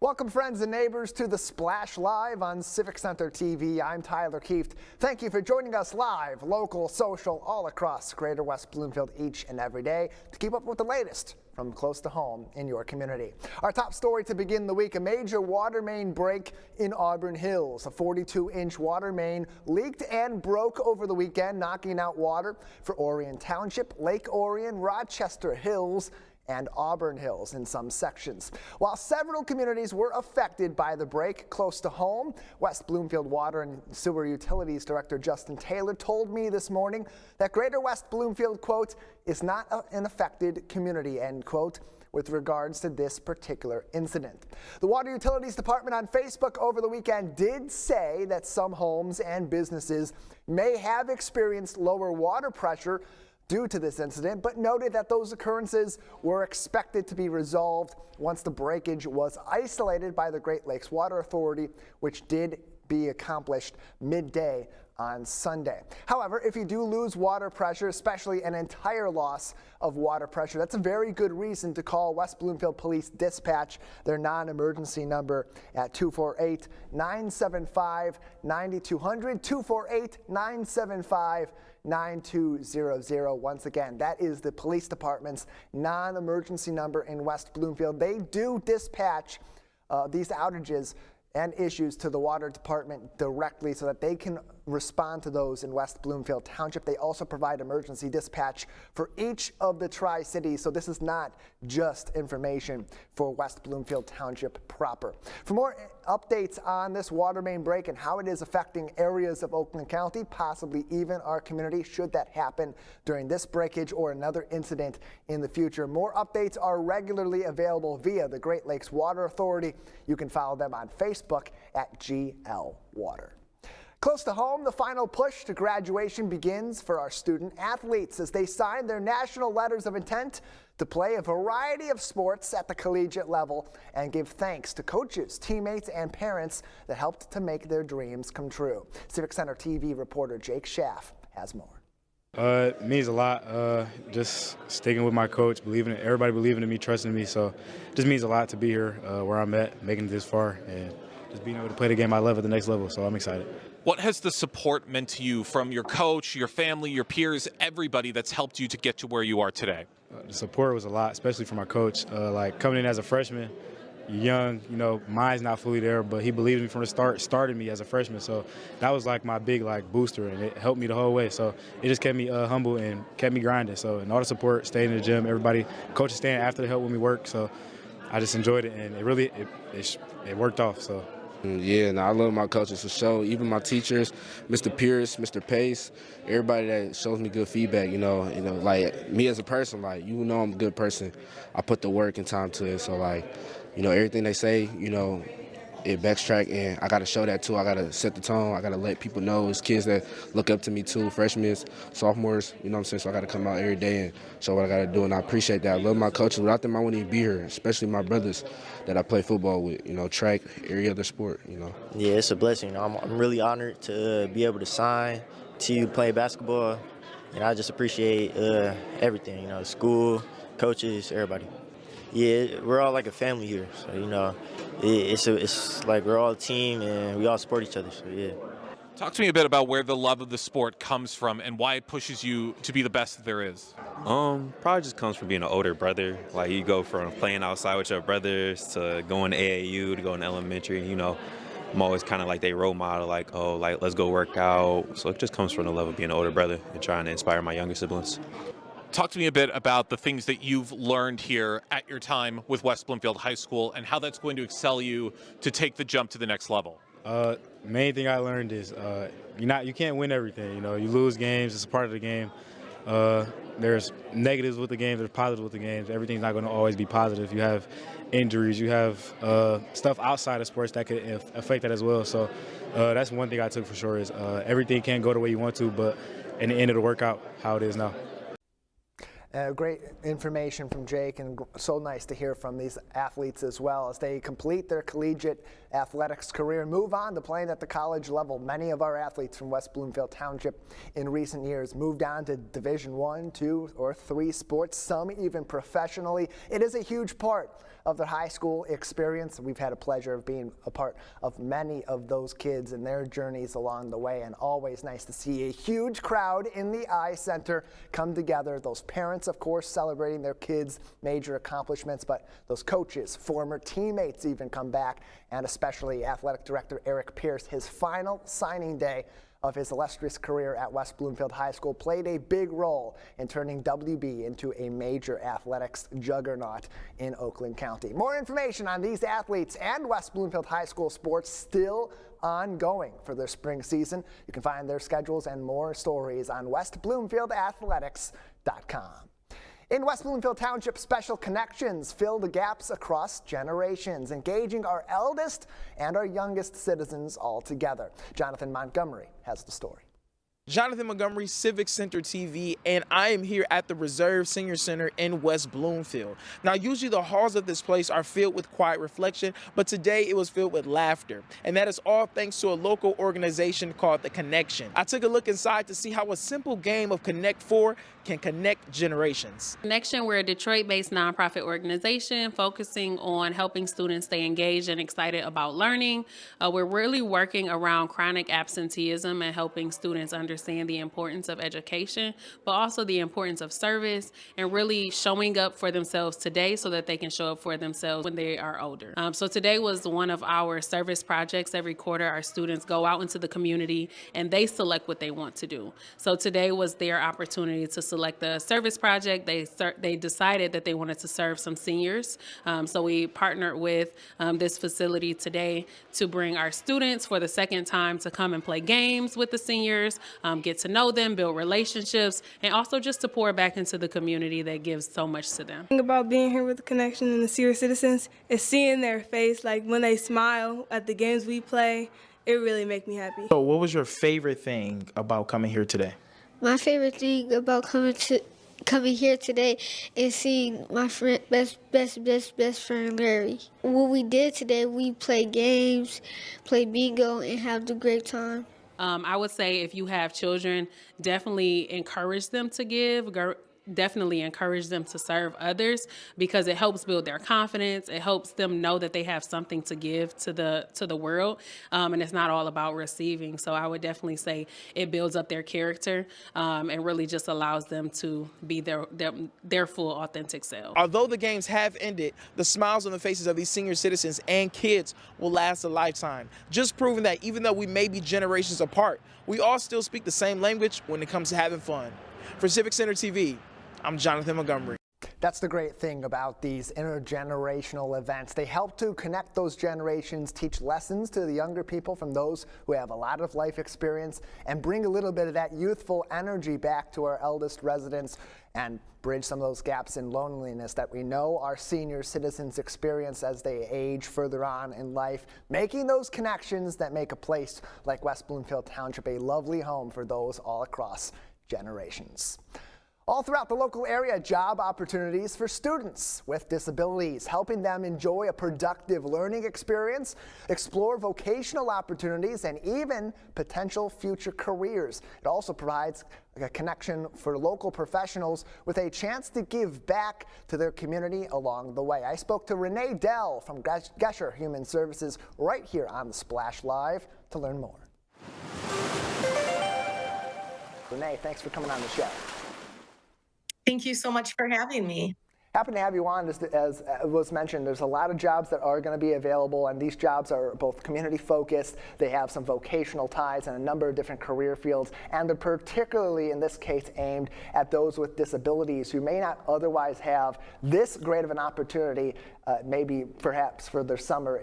Welcome, friends and neighbors, to the Splash Live on Civic Center TV. I'm Tyler Kieft. Thank you for joining us live, local, social, all across Greater West Bloomfield each and every day to keep up with the latest from close to home in your community. Our top story to begin the week: a major water main break in Auburn Hills. A 42-inch water main leaked and broke over the weekend, knocking out water for Orion Township, Lake Orion, Rochester Hills, and Auburn Hills in some sections. While several communities were affected by the break close to home, West Bloomfield Water and Sewer Utilities Director Justin Taylor told me this morning that Greater West Bloomfield, quote, is not an affected community, end quote, with regards to this particular incident. The Water Utilities Department on Facebook over the weekend did say that some homes and businesses may have experienced lower water pressure due to this incident, but noted that those occurrences were expected to be resolved once the breakage was isolated by the Great Lakes Water Authority, which did be accomplished midday on Sunday. However, if you do lose water pressure, especially an entire loss of water pressure, that's a very good reason to call West Bloomfield Police Dispatch, their non-emergency number at 248-975-9200, 248-975-9200. Once again, that is the police department's non-emergency number in West Bloomfield. They do dispatch these outages and issues to the water department directly so that they can respond to those in West Bloomfield Township. They also provide emergency dispatch for each of the Tri-Cities, so this is not just information for West Bloomfield Township proper. For more updates on this water main break and how it is affecting areas of Oakland County, possibly even our community, should that happen during this breakage or another incident in the future. More updates are regularly available via the Great Lakes Water Authority. You can follow them on Facebook at GL Water. Close to home, the final push to graduation begins for our student athletes as they sign their national letters of intent to play a variety of sports at the collegiate level and give thanks to coaches, teammates, and parents that helped to make their dreams come true. Civic Center TV reporter Jake Schaff has more. It means a lot. Just sticking with my coach, everybody believing in me, trusting me. So it just means a lot to be here where I'm at, making it this far, and just being able to play the game I love at the next level. So I'm excited. What has the support meant to you from your coach, your family, your peers, everybody that's helped you to get to where you are today? The support was a lot, especially from my coach. Like coming in as a freshman, young, mind's not fully there, but he believed in me from the start, started me as a freshman. So that was like my big booster, and it helped me the whole way. So it just kept me humble and kept me grinding. So, and all the support, staying in the gym, everybody, coaches staying after to help when we work. So I just enjoyed it, and it really worked off. So. Yeah, I love my coaches for sure. Even my teachers, Mr. Pierce, Mr. Pace, everybody that shows me good feedback. Like me as a person, I'm a good person. I put the work and time to it. So everything they say, it backtrack, and I got to show that too. I got to set the tone. I got to let people know. It's kids that look up to me too, freshmen, sophomores, what I'm saying? So I got to come out every day and show what I got to do, and I appreciate that. I love my coaches. Without them, I wouldn't even be here, especially my brothers that I play football with, track, every other sport, Yeah, it's a blessing. I'm really honored to be able to sign to play basketball, and I just appreciate everything, school, coaches, everybody. Yeah, we're all like a family here, so it's like we're all a team and we all support each other. So yeah. Talk to me a bit about where the love of the sport comes from and why it pushes you to be the best that there is. Probably just comes from being an older brother. Like you go from playing outside with your brothers to going to AAU to going to elementary. I'm always kind of like they role model, let's go work out. So it just comes from the love of being an older brother and trying to inspire my younger siblings. Talk to me a bit about the things that you've learned here at your time with West Bloomfield High School and how that's going to excel you to take the jump to the next level. Main thing I learned is you can't win everything. You lose games. It's a part of the game. There's negatives with the game. There's positives with the games. Everything's not going to always be positive. You have injuries. You have stuff outside of sports that could affect that as well. So that's one thing I took for sure is everything can't go the way you want to, but in the end it'll work out how it is now. Great information from Jake, and so nice to hear from these athletes as well as they complete their collegiate athletics career and move on to playing at the college level. Many of our athletes from West Bloomfield Township in recent years moved on to Division I, II, or III sports, some even professionally. It is a huge part of their high school experience. We've had a pleasure of being a part of many of those kids and their journeys along the way, and always nice to see a huge crowd in the I Center come together. Those parents, of course, celebrating their kids' major accomplishments, but those coaches, former teammates even come back, and especially Athletic Director Eric Pierce, his final signing day of his illustrious career at West Bloomfield High School, played a big role in turning WB into a major athletics juggernaut in Oakland County. More information on these athletes and West Bloomfield High School sports still ongoing for their spring season. You can find their schedules and more stories on westbloomfieldathletics.com. In West Bloomfield Township, Special Connections fill the gaps across generations, engaging our eldest and our youngest citizens all together. Jonathan Montgomery has the story. Jonathan Montgomery, Civic Center TV, and I am here at the Reserve Senior Center in West Bloomfield. Now, usually the halls of this place are filled with quiet reflection, but today it was filled with laughter. And that is all thanks to a local organization called The Connection. I took a look inside to see how a simple game of Connect 4 can connect generations. Connection, we're a Detroit-based nonprofit organization focusing on helping students stay engaged and excited about learning. We're really working around chronic absenteeism and helping students understand the importance of education, but also the importance of service and really showing up for themselves today so that they can show up for themselves when they are older. So today was one of our service projects. Every quarter, our students go out into the community and they select what they want to do. So today was their opportunity to select the service project. They decided that they wanted to serve some seniors. So we partnered with this facility today to bring our students for the second time to come and play games with the seniors, get to know them, build relationships, and also just to pour back into the community that gives so much to them. The thing about being here with the Connection and the senior citizens is seeing their face, like when they smile at the games we play, it really makes me happy. So what was your favorite thing about coming here today? My favorite thing about coming here today is seeing my best friend Larry. What we did today, we played games, played bingo, and have a great time. I would say if you have children, definitely encourage them to give. Definitely encourage them to serve others because it helps build their confidence. It helps them know that they have something to give to the world, and it's not all about receiving. So I would definitely say it builds up their character and really just allows them to be their full authentic self. Although the games have ended, the smiles on the faces of these senior citizens and kids will last a lifetime. Just proving that even though we may be generations apart, we all still speak the same language when it comes to having fun. For Civic Center TV, I'm Jonathan Montgomery. That's the great thing about these intergenerational events. They help to connect those generations, teach lessons to the younger people from those who have a lot of life experience, and bring a little bit of that youthful energy back to our eldest residents and bridge some of those gaps in loneliness that we know our senior citizens experience as they age further on in life, making those connections that make a place like West Bloomfield Township a lovely home for those all across generations. All throughout the local area, job opportunities for students with disabilities, helping them enjoy a productive learning experience, explore vocational opportunities, and even potential future careers. It also provides a connection for local professionals with a chance to give back to their community along the way. I spoke to Renee Dell from Gesher Human Services right here on the Splash Live to learn more. Renee, thanks for coming on the show. Thank you so much for having me. Happy to have you on. As was mentioned, there's a lot of jobs that are going to be available, and these jobs are both community focused. They have some vocational ties and a number of different career fields, and they're particularly, in this case, aimed at those with disabilities who may not otherwise have this great of an opportunity, maybe perhaps for their summer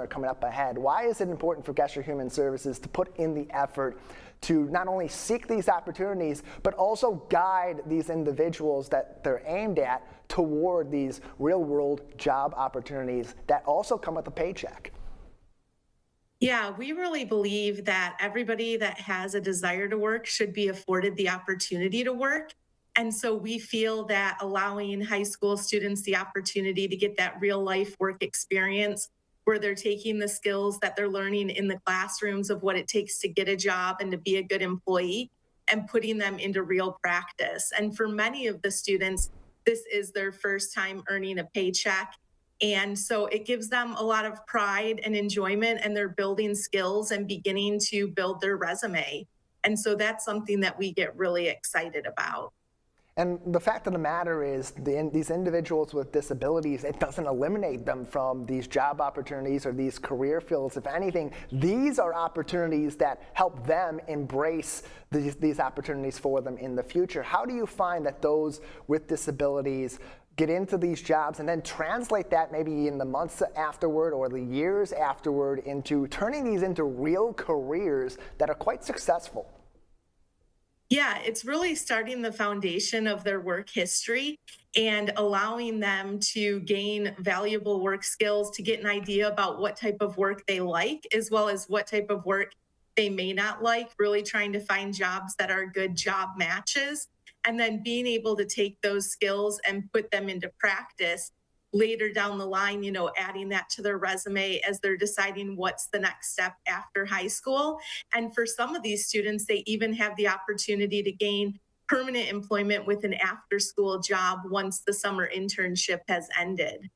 coming up ahead. Why is it important for Gesher Human Services to put in the effort to not only seek these opportunities, but also guide these individuals that they're aimed at toward these real-world job opportunities that also come with a paycheck? Yeah, we really believe that everybody that has a desire to work should be afforded the opportunity to work. And so we feel that allowing high school students the opportunity to get that real life work experience where they're taking the skills that they're learning in the classrooms of what it takes to get a job and to be a good employee and putting them into real practice. And for many of the students, this is their first time earning a paycheck. And so it gives them a lot of pride and enjoyment, and they're building skills and beginning to build their resume. And so that's something that we get really excited about. And the fact of the matter is, these individuals with disabilities, it doesn't eliminate them from these job opportunities or these career fields. If anything, these are opportunities that help them embrace these opportunities for them in the future. How do you find that those with disabilities get into these jobs and then translate that maybe in the months afterward or the years afterward into turning these into real careers that are quite successful? Yeah, it's really starting the foundation of their work history and allowing them to gain valuable work skills to get an idea about what type of work they like, as well as what type of work they may not like, really trying to find jobs that are good job matches, and then being able to take those skills and put them into practice later down the line, adding that to their resume as they're deciding what's the next step after high school. And for some of these students, they even have the opportunity to gain permanent employment with an after school job once the summer internship has ended.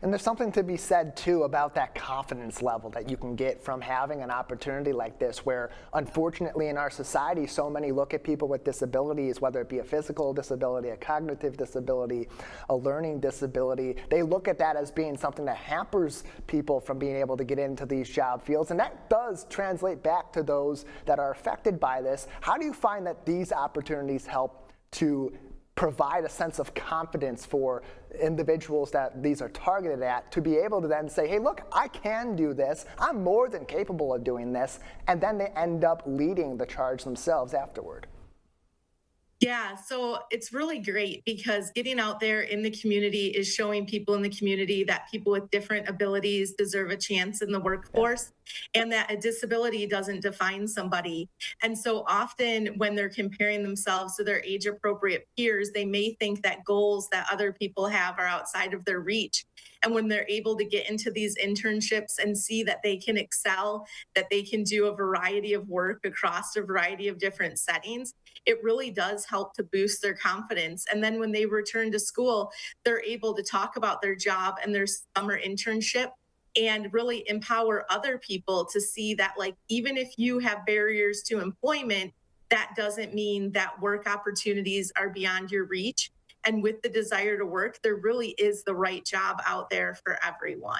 And there's something to be said, too, about that confidence level that you can get from having an opportunity like this, where, unfortunately, in our society, so many look at people with disabilities, whether it be a physical disability, a cognitive disability, a learning disability. They look at that as being something that hampers people from being able to get into these job fields. And that does translate back to those that are affected by this. How do you find that these opportunities help to provide a sense of confidence for individuals that these are targeted at to be able to then say, hey, look, I can do this. I'm more than capable of doing this. And then they end up leading the charge themselves afterward. Yeah, so it's really great because getting out there in the community is showing people in the community that people with different abilities deserve a chance in the workforce, and that a disability doesn't define somebody. And so often when they're comparing themselves to their age appropriate peers, they may think that goals that other people have are outside of their reach. And when they're able to get into these internships and see that they can excel, that they can do a variety of work across a variety of different settings, it really does help to boost their confidence. And then when they return to school, they're able to talk about their job and their summer internship and really empower other people to see that, like, even if you have barriers to employment, that doesn't mean that work opportunities are beyond your reach. And with the desire to work, there really is the right job out there for everyone.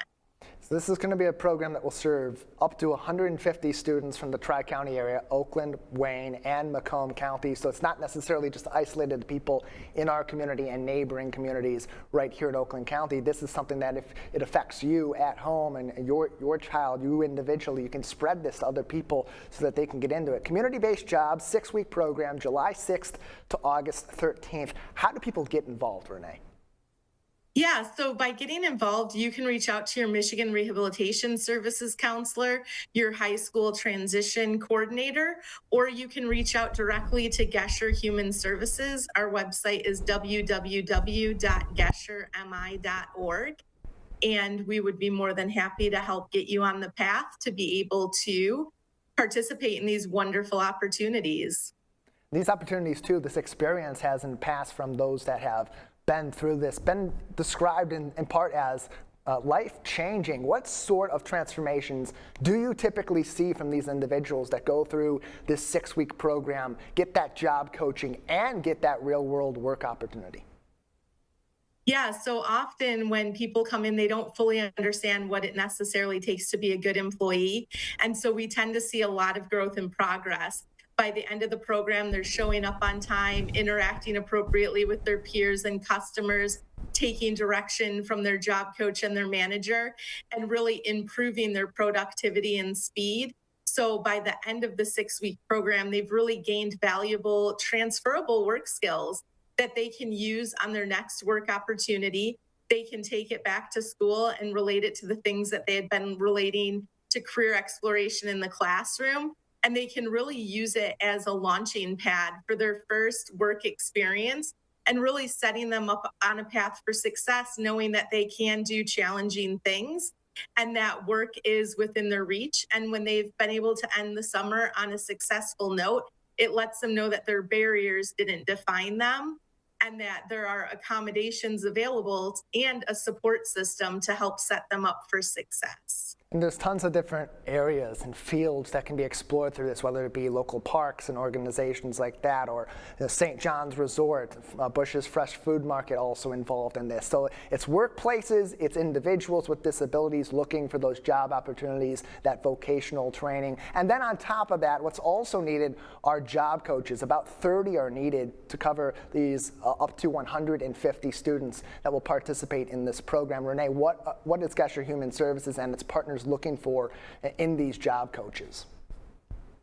So this is going to be a program that will serve up to 150 students from the Tri-County area, Oakland, Wayne, and Macomb County. So it's not necessarily just isolated to people in our community and neighboring communities right here in Oakland County. This is something that if it affects you at home and your child, you individually, you can spread this to other people so that they can get into it. Community-based jobs, 6-week program, July 6th to August 13th. How do people get involved, Renee? Yeah, so by getting involved, you can reach out to your Michigan Rehabilitation Services counselor, your high school transition coordinator, or you can reach out directly to Gesher Human Services. Our website is www.geshermi.org, and we would be more than happy to help get you on the path to be able to participate in these wonderful opportunities. These opportunities, too, this experience has in the past from those that have been through this, been described in part as life-changing. What sort of transformations do you typically see from these individuals that go through this 6-week program, get that job coaching, and get that real-world work opportunity? Yeah, so often when people come in, they don't fully understand what it necessarily takes to be a good employee. And so we tend to see a lot of growth and progress. By the end of the program, they're showing up on time, interacting appropriately with their peers and customers, taking direction from their job coach and their manager, and really improving their productivity and speed. So by the end of the 6-week program, they've really gained valuable transferable work skills that they can use on their next work opportunity. They can take it back to school and relate it to the things that they had been relating to career exploration in the classroom. And they can really use it as a launching pad for their first work experience and really setting them up on a path for success, knowing that they can do challenging things and that work is within their reach. And when they've been able to end the summer on a successful note, it lets them know that their barriers didn't define them and that there are accommodations available and a support system to help set them up for success. And there's tons of different areas and fields that can be explored through this, whether it be local parks and organizations like that, or St. John's Resort, Bush's Fresh Food Market also involved in this. So it's workplaces, it's individuals with disabilities looking for those job opportunities, that vocational training. And then on top of that, what's also needed are job coaches. About 30 are needed to cover these up to 150 students that will participate in this program. Renee, what is Gesher Human Services and its partners looking for in these job coaches?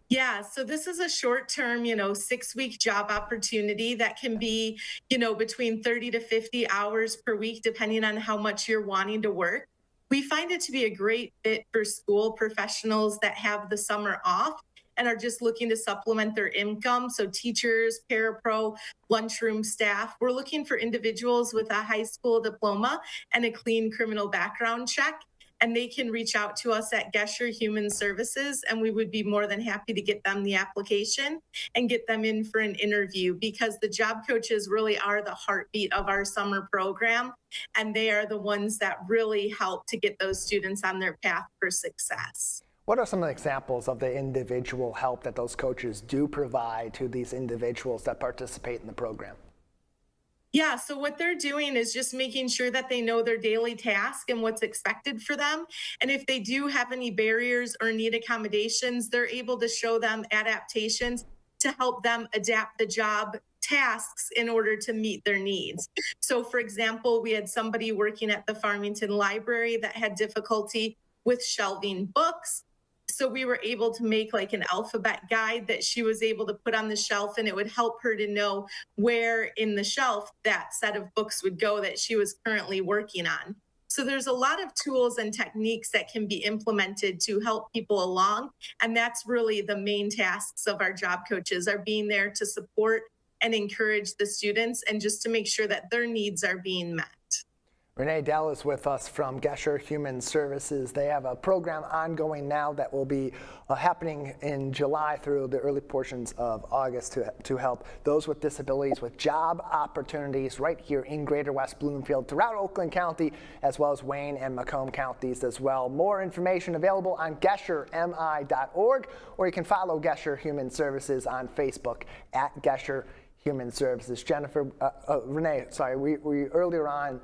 Yeah, so this is a short-term, 6-week job opportunity that can be, between 30 to 50 hours per week, depending on how much you're wanting to work. We find it to be a great fit for school professionals that have the summer off and are just looking to supplement their income. So teachers, parapro, lunchroom staff. We're looking for individuals with a high school diploma and a clean criminal background check. And they can reach out to us at Gesher Human Services, and we would be more than happy to get them the application and get them in for an interview, because the job coaches really are the heartbeat of our summer program, and they are the ones that really help to get those students on their path for success. What are some of the examples of the individual help that those coaches do provide to these individuals that participate in the program? Yeah, so what they're doing is just making sure that they know their daily task and what's expected for them. And if they do have any barriers or need accommodations, they're able to show them adaptations to help them adapt the job tasks in order to meet their needs. So for example, we had somebody working at the Farmington Library that had difficulty with shelving books. So we were able to make like an alphabet guide that she was able to put on the shelf, and it would help her to know where in the shelf that set of books would go that she was currently working on. So there's a lot of tools and techniques that can be implemented to help people along. And that's really the main tasks of our job coaches, are being there to support and encourage the students and just to make sure that their needs are being met. Renee Dell is with us from Gesher Human Services. They have a program ongoing now that will be happening in July through the early portions of August to help those with disabilities with job opportunities right here in Greater West Bloomfield, throughout Oakland County, as well as Wayne and Macomb counties as well. More information available on GesherMI.org, or you can follow Gesher Human Services on Facebook at Gesher Human Services. Jennifer, Renee, sorry, we earlier on,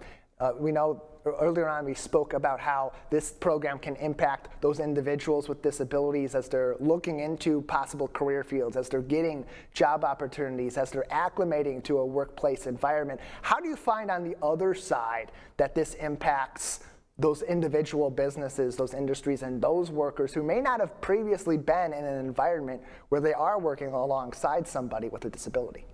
we spoke about how this program can impact those individuals with disabilities as they're looking into possible career fields, as they're getting job opportunities, as they're acclimating to a workplace environment. How do you find on the other side that this impacts those individual businesses, those industries, and those workers who may not have previously been in an environment where they are working alongside somebody with a disability?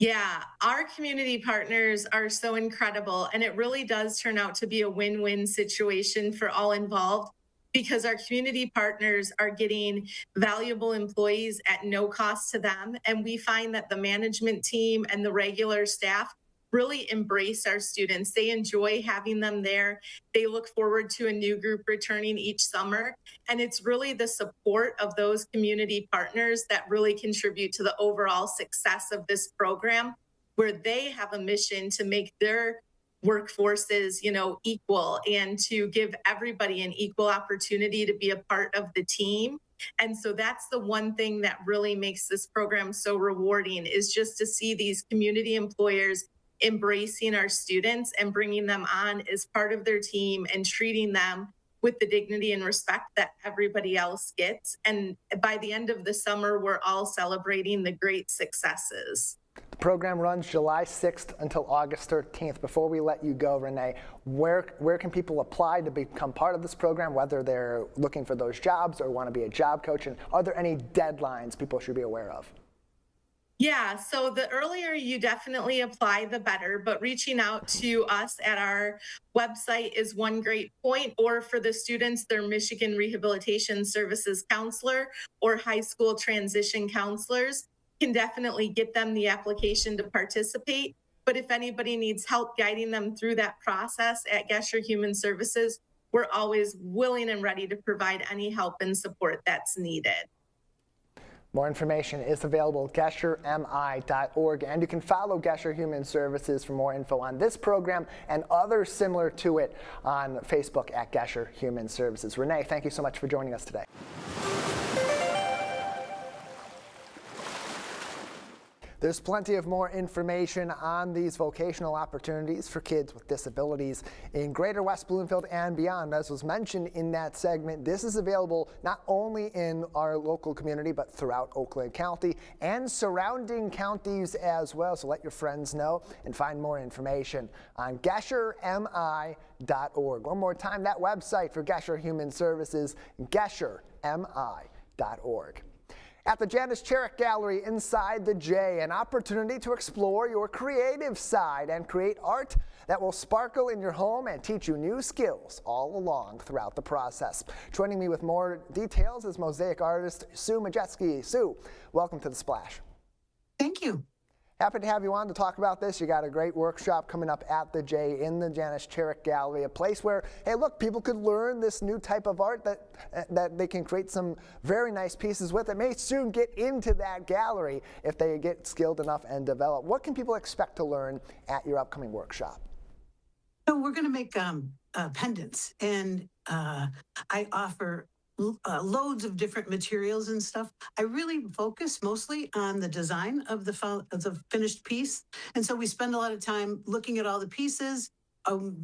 Yeah, our community partners are so incredible, and it really does turn out to be a win-win situation for all involved, because our community partners are getting valuable employees at no cost to them. And we find that the management team and the regular staff really embrace our students. They enjoy having them there. They look forward to a new group returning each summer. And it's really the support of those community partners that really contribute to the overall success of this program, where they have a mission to make their workforces, equal, and to give everybody an equal opportunity to be a part of the team. And so that's the one thing that really makes this program so rewarding, is just to see these community employers embracing our students and bringing them on as part of their team and treating them with the dignity and respect that everybody else gets. And by the end of the summer, we're all celebrating the great successes. The program runs July 6th until August 13th. Before we let you go, Renee, where can people apply to become part of this program, whether they're looking for those jobs or want to be a job coach? And are there any deadlines people should be aware of? Yeah, so the earlier you definitely apply, the better, but reaching out to us at our website is one great point, or for the students, their Michigan Rehabilitation Services counselor or high school transition counselors can definitely get them the application to participate. But if anybody needs help guiding them through that process, at Gesher Human Services, we're always willing and ready to provide any help and support that's needed. More information is available at geshermi.org, and you can follow Gesher Human Services for more info on this program and others similar to it on Facebook at Gesher Human Services. Renee, thank you so much for joining us today. There's plenty of more information on these vocational opportunities for kids with disabilities in Greater West Bloomfield and beyond. As was mentioned in that segment, this is available not only in our local community, but throughout Oakland County and surrounding counties as well. So let your friends know and find more information on geshermi.org. One more time, that website for Gesher Human Services, geshermi.org. At the Janice Cherrick Gallery inside the J, an opportunity to explore your creative side and create art that will sparkle in your home and teach you new skills all along throughout the process. Joining me with more details is mosaic artist Sue Majewski. Sue, welcome to The Splash. Thank you. Happy to have you on to talk about this. You got a great workshop coming up at the J in the Janice Cherrick Gallery, a place where, hey, look, people could learn this new type of art that they can create some very nice pieces with. It may soon get into that gallery if they get skilled enough and develop. What can people expect to learn at your upcoming workshop? So we're going to make pendants, and I offer loads of different materials and stuff. I really focus mostly on the design of the finished piece. And so we spend a lot of time looking at all the pieces,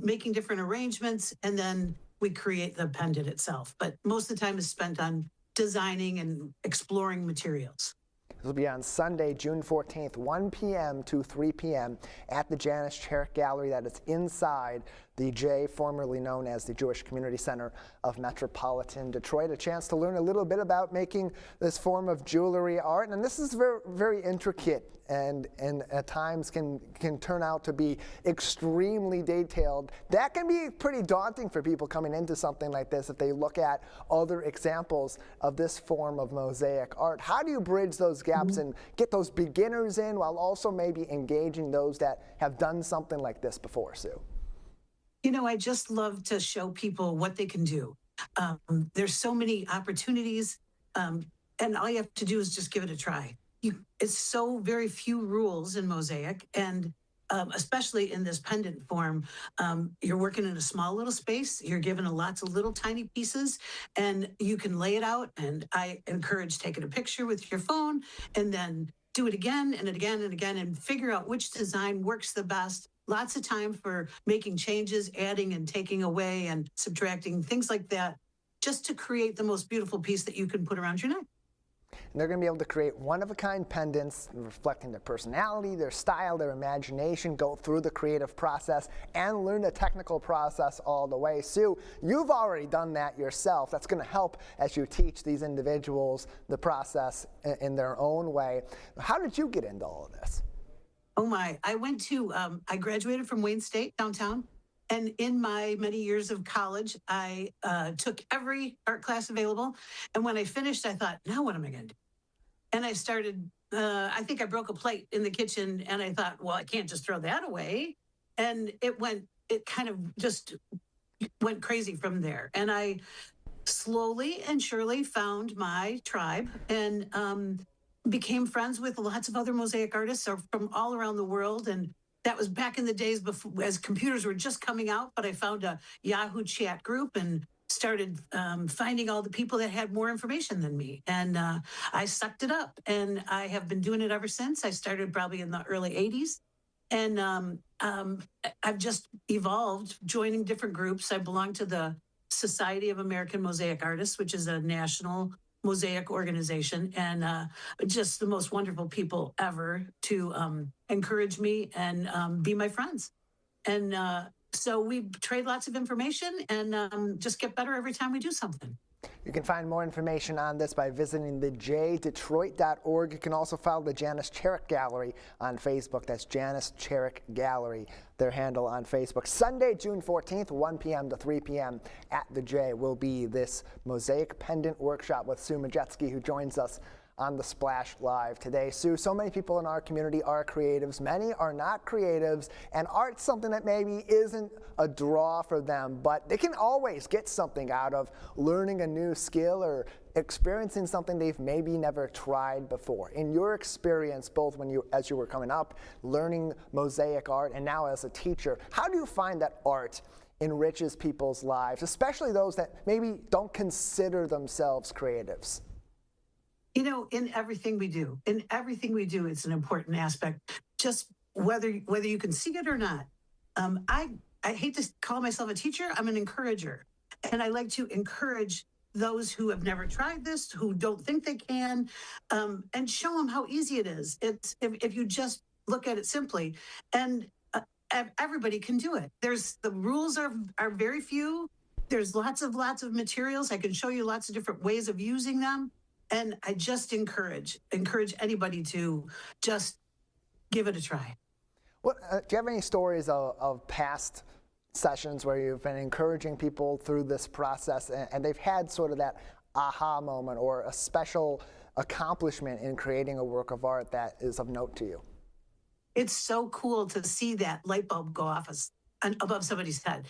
making different arrangements, and then we create the pendant itself. But most of the time is spent on designing and exploring materials. This will be on Sunday, June 14th, 1 p.m. to 3 p.m. at the Janice Cherrick Gallery that is inside the J, formerly known as the Jewish Community Center of Metropolitan Detroit. A chance to learn a little bit about making this form of jewelry art. And this is very, very intricate and at times can turn out to be extremely detailed. That can be pretty daunting for people coming into something like this if they look at other examples of this form of mosaic art. How do you bridge those gaps and get those beginners in while also maybe engaging those that have done something like this before, Sue? You know, I just love to show people what they can do. There's so many opportunities, and all you have to do is just give it a try. It's so very few rules in mosaic, and especially in this pendant form, you're working in a small little space. You're given lots of little tiny pieces, and you can lay it out. And I encourage taking a picture with your phone, and then do it again and again and again, and figure out which design works the best. Lots of time for making changes, adding and taking away and subtracting, things like that, just to create the most beautiful piece that you can put around your neck. And they're going to be able to create one-of-a-kind pendants reflecting their personality, their style, their imagination, go through the creative process, and learn the technical process all the way. Sue, you've already done that yourself. That's going to help as you teach these individuals the process in their own way. How did you get into all of this? Oh my, I graduated from Wayne State downtown. And in my many years of college, I took every art class available. And when I finished, I thought, now what am I going to do? And I started, I think I broke a plate in the kitchen, and I thought, well, I can't just throw that away. And it kind of just went crazy from there. And I slowly and surely found my tribe and became friends with lots of other mosaic artists from all around the world. And that was back in the days before, as computers were just coming out, but I found a Yahoo chat group and started finding all the people that had more information than me. And I sucked it up, and I have been doing it ever since. I started probably in the early 80s. And I've just evolved, joining different groups. I belong to the Society of American Mosaic Artists, which is a national mosaic organization, and just the most wonderful people ever to encourage me and be my friends. And so we trade lots of information and just get better every time we do something. You can find more information on this by visiting thejddetroit.org. You can also follow the Janice Cherrick Gallery on Facebook. That's Janice Cherrick Gallery, their handle on Facebook. Sunday, June 14th, 1 p.m. to 3 p.m. at the J will be this mosaic pendant workshop with Sue Majewski, who joins us on the Splash Live today. Sue, so many people in our community are creatives. Many are not creatives, and art's something that maybe isn't a draw for them, but they can always get something out of learning a new skill or experiencing something they've maybe never tried before. In your experience, both as you were coming up, learning mosaic art, and now as a teacher, how do you find that art enriches people's lives, especially those that maybe don't consider themselves creatives? You know, in everything we do, it's an important aspect. Just whether you can see it or not. I hate to call myself a teacher. I'm an encourager, and I like to encourage those who have never tried this, who don't think they can, and show them how easy it is. It's if you just look at it simply, and everybody can do it. The rules are very few. There's lots of materials. I can show you lots of different ways of using them. And I just encourage anybody to just give it a try. Do you have any stories of past sessions where you've been encouraging people through this process and they've had sort of that aha moment or a special accomplishment in creating a work of art that is of note to you? It's so cool to see that light bulb go off above somebody's head.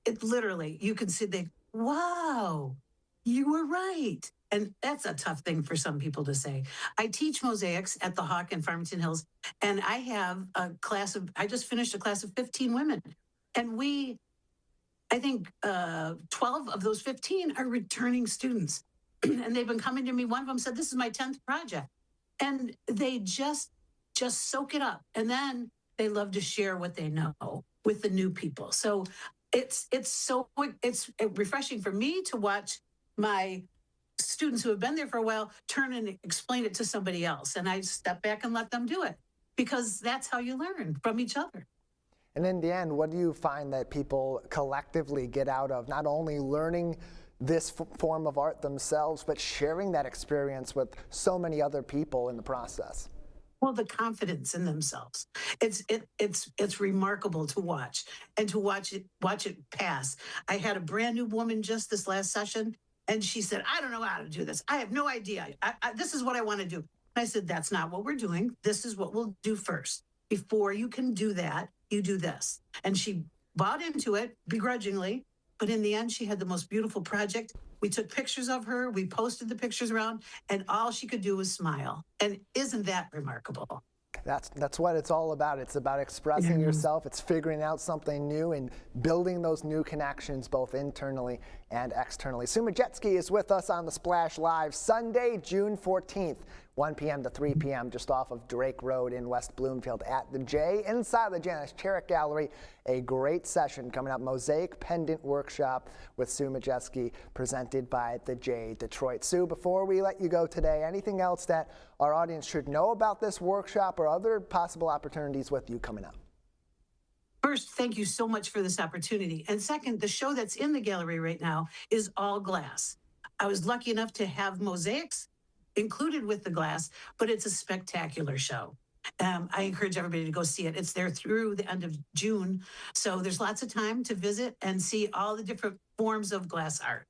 It literally, you can see wow, you were right. And that's a tough thing for some people to say. I teach mosaics at the Hawk in Farmington Hills, and I have I just finished a class of 15 women. And I think 12 of those 15 are returning students. And they've been coming to me. One of them said, this is my 10th project. And they just soak it up. And then they love to share what they know with the new people. So it's refreshing for me to watch my students who have been there for a while turn and explain it to somebody else. And I step back and let them do it, because that's how you learn from each other. And in the end, what do you find that people collectively get out of not only learning this form of art themselves, but sharing that experience with so many other people in the process? Well, the confidence in themselves. It's remarkable to watch, and to watch it pass. I had a brand new woman just this last session, and she said, I don't know how to do this. I have no idea. This is what I want to do. And I said, that's not what we're doing. This is what we'll do first. Before you can do that, you do this. And she bought into it begrudgingly, but in the end, she had the most beautiful project. We took pictures of her. We posted the pictures around, and all she could do was smile. And isn't that remarkable? That's what it's all about. It's about expressing yourself. It's figuring out something new and building those new connections both internally and externally. Sue Majetsky is with us on the Splash Live Sunday, June 14th, 1 p.m. to 3 p.m. just off of Drake Road in West Bloomfield at the J. Inside the Janice Cherrick Gallery, a great session coming up, Mosaic Pendant Workshop with Sue Majetsky, presented by the J Detroit. Sue, before we let you go today, anything else that our audience should know about this workshop or other possible opportunities with you coming up? First, thank you so much for this opportunity. And second, the show that's in the gallery right now is all glass. I was lucky enough to have mosaics included with the glass, but it's a spectacular show. I encourage everybody to go see it. It's there through the end of June. So there's lots of time to visit and see all the different forms of glass art.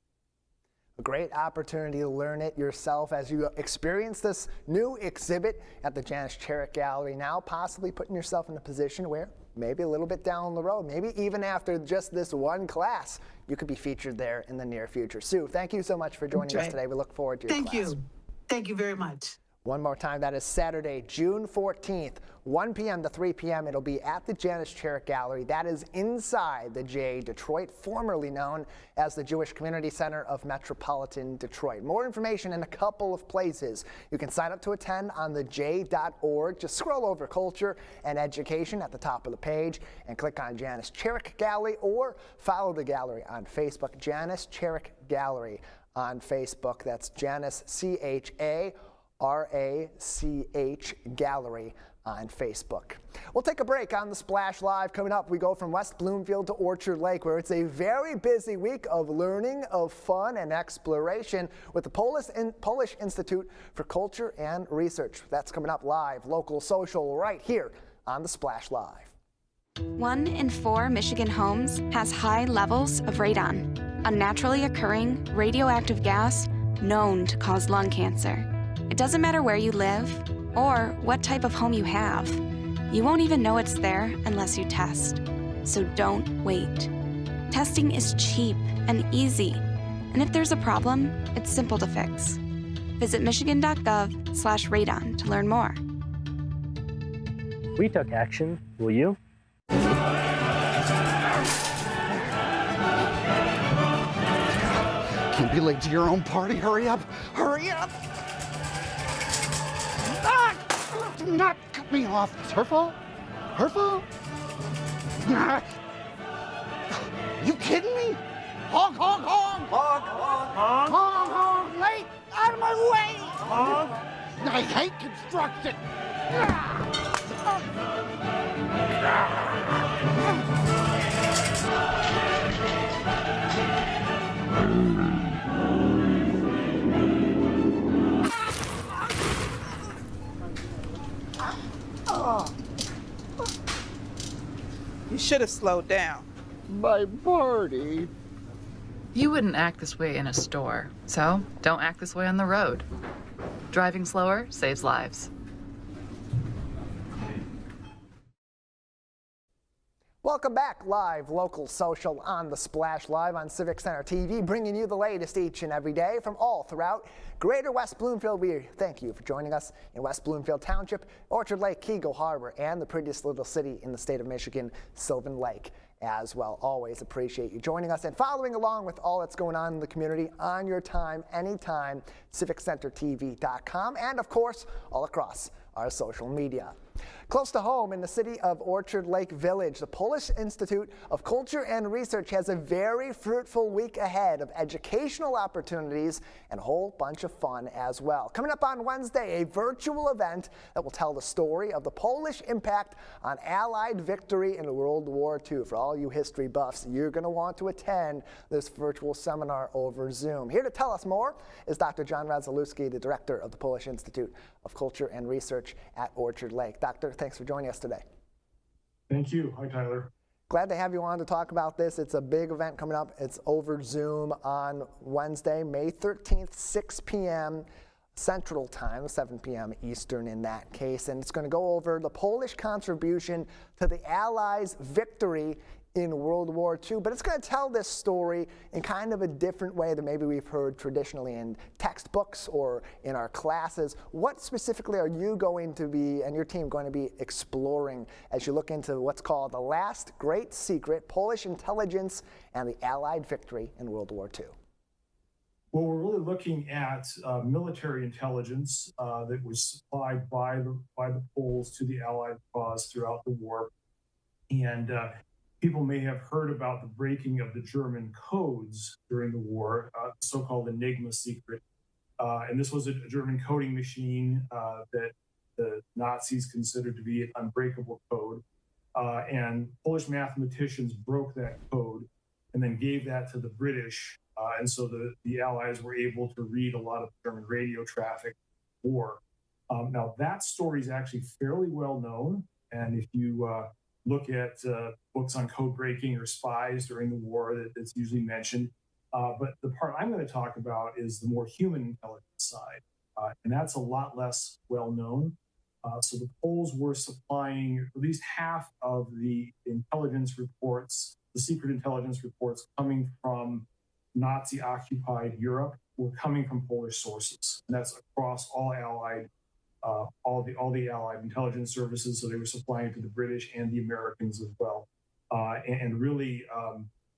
A great opportunity to learn it yourself as you experience this new exhibit at the Janice Cherrick Gallery, now possibly putting yourself in a position where maybe a little bit down the road, maybe even after just this one class, you could be featured there in the near future. Sue, thank you so much for joining us today. We look forward to your class. Thank you. Thank you very much. One more time, that is Saturday, June 14th, 1 p.m. to 3 p.m. It'll be at the Janice Cherrick Gallery. That is inside the J Detroit, formerly known as the Jewish Community Center of Metropolitan Detroit. More information in a couple of places. You can sign up to attend on thej.org. Just scroll over Culture and Education at the top of the page and click on Janice Cherrick Gallery, or follow the gallery on Facebook, Janice Cherrick Gallery on Facebook. That's Janice, CHARACH Gallery on Facebook. We'll take a break on the Splash Live. Coming up, we go from West Bloomfield to Orchard Lake, where it's a very busy week of learning, of fun, and exploration with the Polish Institute for Culture and Research. That's coming up live, local, social, right here on the Splash Live. 1 in 4 Michigan homes has high levels of radon, a naturally occurring radioactive gas known to cause lung cancer. It doesn't matter where you live or what type of home you have. You won't even know it's there unless you test. So don't wait. Testing is cheap and easy. And if there's a problem, it's simple to fix. Visit michigan.gov/radon to learn more. We took action. Will you? Can't be late to your own party. Hurry up! Hurry up! Ah! Do not cut me off. It's her fault. Her fault. Ah! You kidding me? Honk, honk, honk! Honk, honk, honk! Honk, honk! Late! Out of my way! Honk! I hate construction! You should have slowed down. My party. You wouldn't act this way in a store, so don't act this way on the road. Driving slower saves lives. Welcome back, live, local, social on the Splash Live on Civic Center TV, bringing you the latest each and every day from all throughout Greater West Bloomfield. We thank you for joining us in West Bloomfield Township, Orchard Lake, Keego Harbor, and the prettiest little city in the state of Michigan, Sylvan Lake, as well. Always appreciate you joining us and following along with all that's going on in the community on your time, anytime, civiccentertv.com, and of course, all across our social media. Close to home in the city of Orchard Lake Village, the Polish Institute of Culture and Research has a very fruitful week ahead of educational opportunities and a whole bunch of fun as well. Coming up on Wednesday, a virtual event that will tell the story of the Polish impact on Allied victory in World War II. For all you history buffs, you're going to want to attend this virtual seminar over Zoom. Here to tell us more is Dr. John Radzelewski, the director of the Polish Institute of Culture and Research at Orchard Lake. Doctor, thanks for joining us today. Thank you. Hi, Tyler. Glad to have you on to talk about this. It's a big event coming up. It's over Zoom on Wednesday, May 13th, 6 p.m. Central Time, 7 p.m. Eastern in that case. And it's going to go over the Polish contribution to the Allies' victory in World War II, but it's going to tell this story in kind of a different way than maybe we've heard traditionally in textbooks or in our classes. What specifically are you going to be, and your team going to be exploring as you look into what's called the last great secret, Polish intelligence and the Allied victory in World War II? Well, we're really looking at military intelligence that was supplied by the Poles to the Allied cause throughout the war. And people may have heard about the breaking of the German codes during the war, so-called Enigma secret. And this was a German coding machine that the Nazis considered to be an unbreakable code. And Polish mathematicians broke that code and then gave that to the British. And so the Allies were able to read a lot of German radio traffic war. Now, that story is actually fairly well known. And if you look at books on code breaking or spies during the war, that's usually mentioned. But the part I'm going to talk about is the more human intelligence side. And that's a lot less well known. So the Poles were supplying at least half of the intelligence reports, the secret intelligence reports coming from Nazi-occupied Europe were coming from Polish sources. And that's across all Allied all the Allied intelligence services, so they were supplying to the British and the Americans as well, and really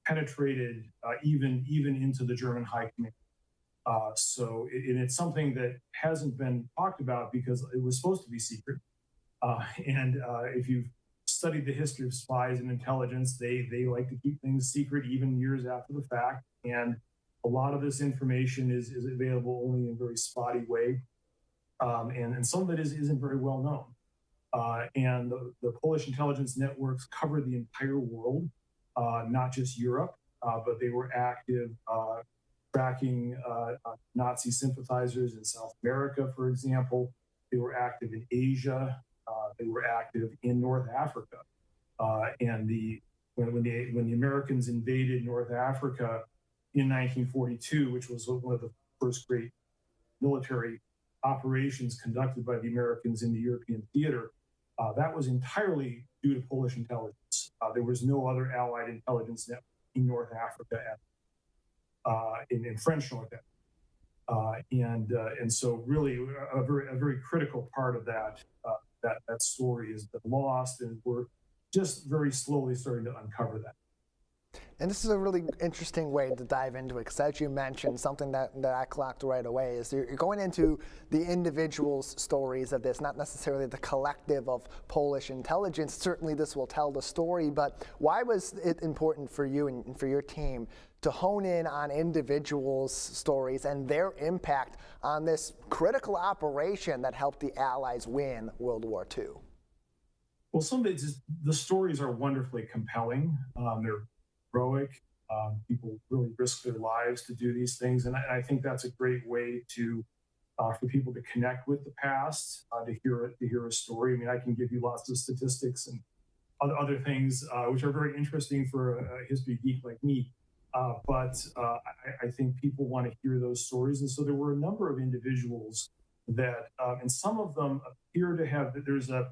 penetrated even into the German high command. So it's something that hasn't been talked about because it was supposed to be secret. And if you've studied the history of spies and intelligence, they like to keep things secret even years after the fact. And a lot of this information is available only in a very spotty way. And some of it isn't very well known. And the Polish intelligence networks covered the entire world, not just Europe, but they were active tracking Nazi sympathizers in South America, for example. They were active in Asia. They were active in North Africa. And when the Americans invaded North Africa in 1942, which was one of the first great military operations conducted by the Americans in the European theater, that was entirely due to Polish intelligence. There was no other Allied intelligence network in North Africa in French North Africa. And so really a very critical part of that story has been lost, and we're just very slowly starting to uncover that. And this is a really interesting way to dive into it, because as you mentioned, something that I clocked right away is you're going into the individual's stories of this, not necessarily the collective of Polish intelligence. Certainly this will tell the story, but why was it important for you and for your team to hone in on individuals' stories and their impact on this critical operation that helped the Allies win World War II? Well, the stories are wonderfully compelling. They're heroic. People really risk their lives to do these things, and I think that's a great way for people to connect with the past, to hear a story. I mean, I can give you lots of statistics and other things which are very interesting for a history geek like me, but I think people want to hear those stories, and so there were a number of individuals that, and some of them appear to have. There's a,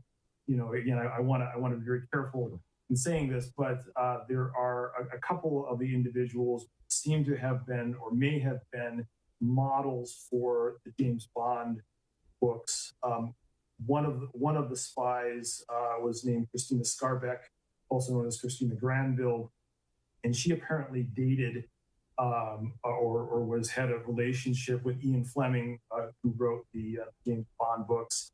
again, I want to be very careful in saying this, but there are a couple of the individuals seem to have been or may have been models for the James Bond books. One of the spies was named Christina Scarbeck, also known as Christina Granville, and she apparently dated or had a relationship with Ian Fleming, who wrote the James Bond books.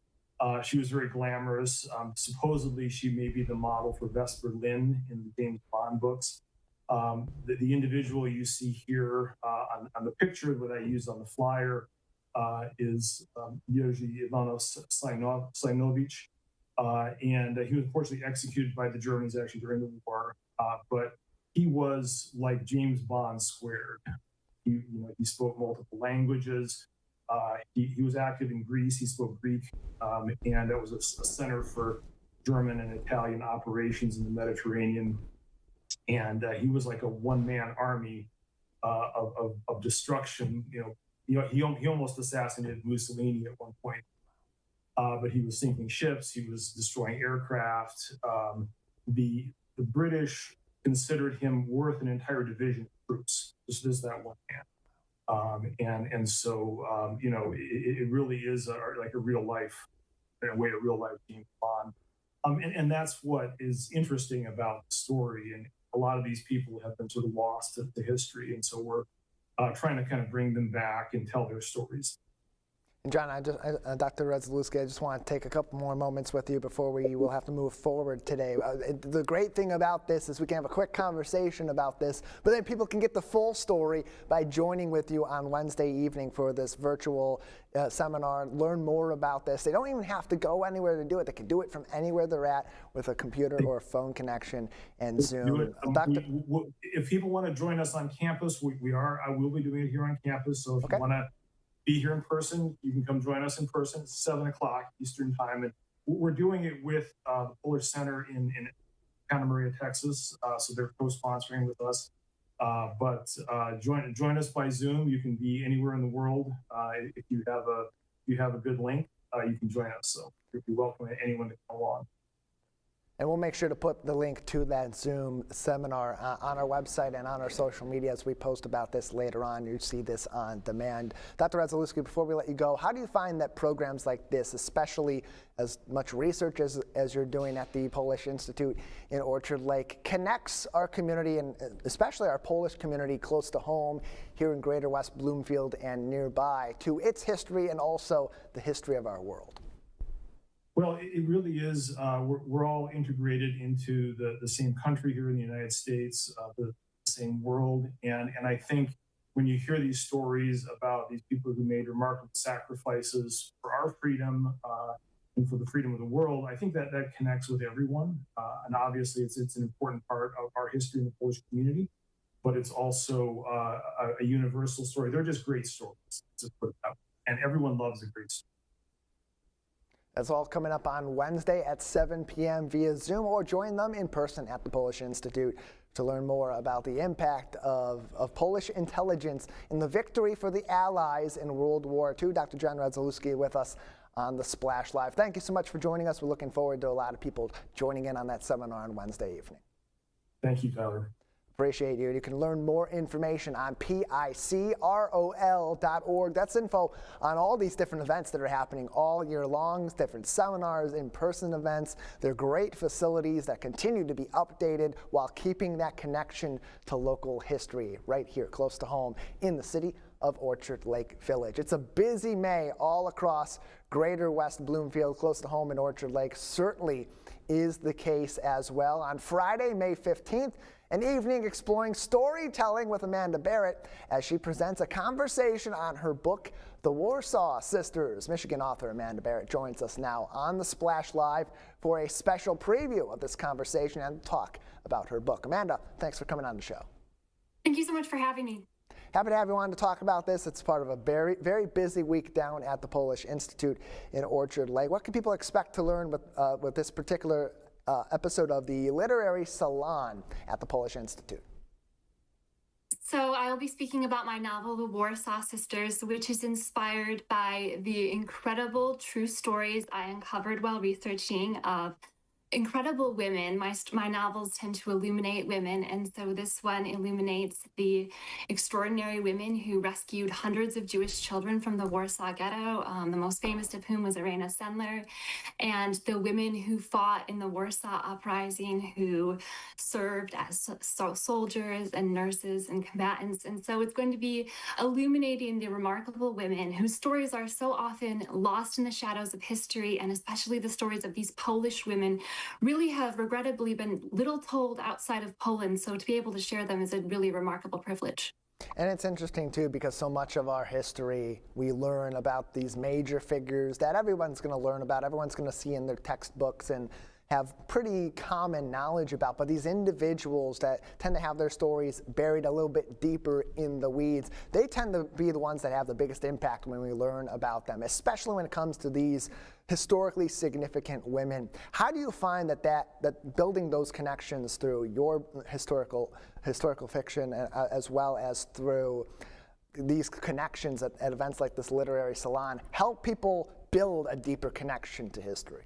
She was very glamorous. Supposedly, she may be the model for Vesper Lynn in the James Bond books. The individual you see here on the picture that I used on the flyer is Jerzy Ivanovich, and he was unfortunately executed by the Germans actually during the war. But he was like James Bond squared. He spoke multiple languages. He was active in Greece. He spoke Greek, and it was a center for German and Italian operations in the Mediterranean. And he was like a one-man army of destruction. He almost assassinated Mussolini at one point, but he was sinking ships. He was destroying aircraft. The British considered him worth an entire division of troops. Just that one man. So it really is like a real life, in a way, a real life James Bond. And that's what is interesting about the story. And a lot of these people have been sort of lost to history. And so we're trying to kind of bring them back and tell their stories. And John, Dr. Rezalewski, I just want to take a couple more moments with you before we will have to move forward today. The great thing about this is we can have a quick conversation about this, but then people can get the full story by joining with you on Wednesday evening for this virtual seminar, learn more about this. They don't even have to go anywhere to do it. They can do it from anywhere they're at with a computer or a phone connection and Zoom. If people want to join us on campus, I will be doing it here on campus. So if you want to be here in person, you can come join us in person. It's 7 o'clock Eastern time. And we're doing it with the Polish Center in Santa Maria, Texas. So they're co-sponsoring with us. But join us by Zoom. You can be anywhere in the world. If you have a good link, you can join us. So you're welcome anyone to come along. And we'll make sure to put the link to that Zoom seminar on our website and on our social media as we post about this later on. You see this on demand. Dr. Rezalewski, before we let you go, how do you find that programs like this, especially as much research as you're doing at the Polish Institute in Orchard Lake, connects our community and especially our Polish community close to home here in Greater West Bloomfield and nearby to its history and also the history of our world? Well, it really is. We're all integrated into the same country here in the United States, the same world. And I think when you hear these stories about these people who made remarkable sacrifices for our freedom and for the freedom of the world, I think that connects with everyone. And obviously, it's an important part of our history in the Polish community, but it's also a universal story. They're just great stories, to put it that way. And everyone loves a great story. That's all coming up on Wednesday at 7 p.m. via Zoom, or join them in person at the Polish Institute to learn more about the impact of Polish intelligence in the victory for the Allies in World War II. Dr. John Radzalewski with us on the Splash Live. Thank you so much for joining us. We're looking forward to a lot of people joining in on that seminar on Wednesday evening. Thank you, Tyler. Appreciate you. You can learn more information on picrol.org. That's info on all these different events that are happening all year long, different seminars, in-person events. They're great facilities that continue to be updated while keeping that connection to local history right here close to home in the city of Orchard Lake Village. It's a busy May all across Greater West Bloomfield, close to home in Orchard Lake. Certainly is the case as well. On Friday, May 15th, an evening exploring storytelling with Amanda Barrett as she presents a conversation on her book, The Warsaw Sisters. Michigan author Amanda Barrett joins us now on the Splash Live for a special preview of this conversation and talk about her book. Amanda, thanks for coming on the show. Thank you so much for having me. Happy to have you on to talk about this. It's part of a very, very busy week down at the Polish Institute in Orchard Lake. What can people expect to learn with this particular episode of the Literary Salon at the Polish Institute? So I'll be speaking about my novel, The Warsaw Sisters, which is inspired by the incredible true stories I uncovered while researching of incredible women. My novels tend to illuminate women, and so this one illuminates the extraordinary women who rescued hundreds of Jewish children from the Warsaw Ghetto, the most famous of whom was Irena Sendler, and the women who fought in the Warsaw Uprising, who served as soldiers and nurses and combatants. And so it's going to be illuminating the remarkable women whose stories are so often lost in the shadows of history, and especially the stories of these Polish women really have regrettably been little told outside of Poland, so to be able to share them is a really remarkable privilege. And it's interesting too, because so much of our history, we learn about these major figures that everyone's going to learn about, everyone's going to see in their textbooks and have pretty common knowledge about, but these individuals that tend to have their stories buried a little bit deeper in the weeds, they tend to be the ones that have the biggest impact when we learn about them, especially when it comes to these historically significant women. How do you find that building those connections through your historical fiction as well as through these connections at events like this Literary Salon help people build a deeper connection to history?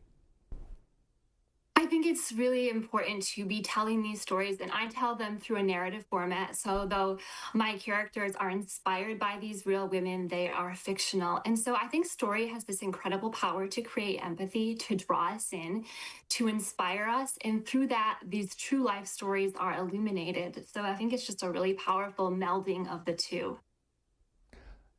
I think it's really important to be telling these stories, and I tell them through a narrative format. So though my characters are inspired by these real women, they are fictional. And so I think story has this incredible power to create empathy, to draw us in, to inspire us. And through that, these true life stories are illuminated. So I think it's just a really powerful melding of the two.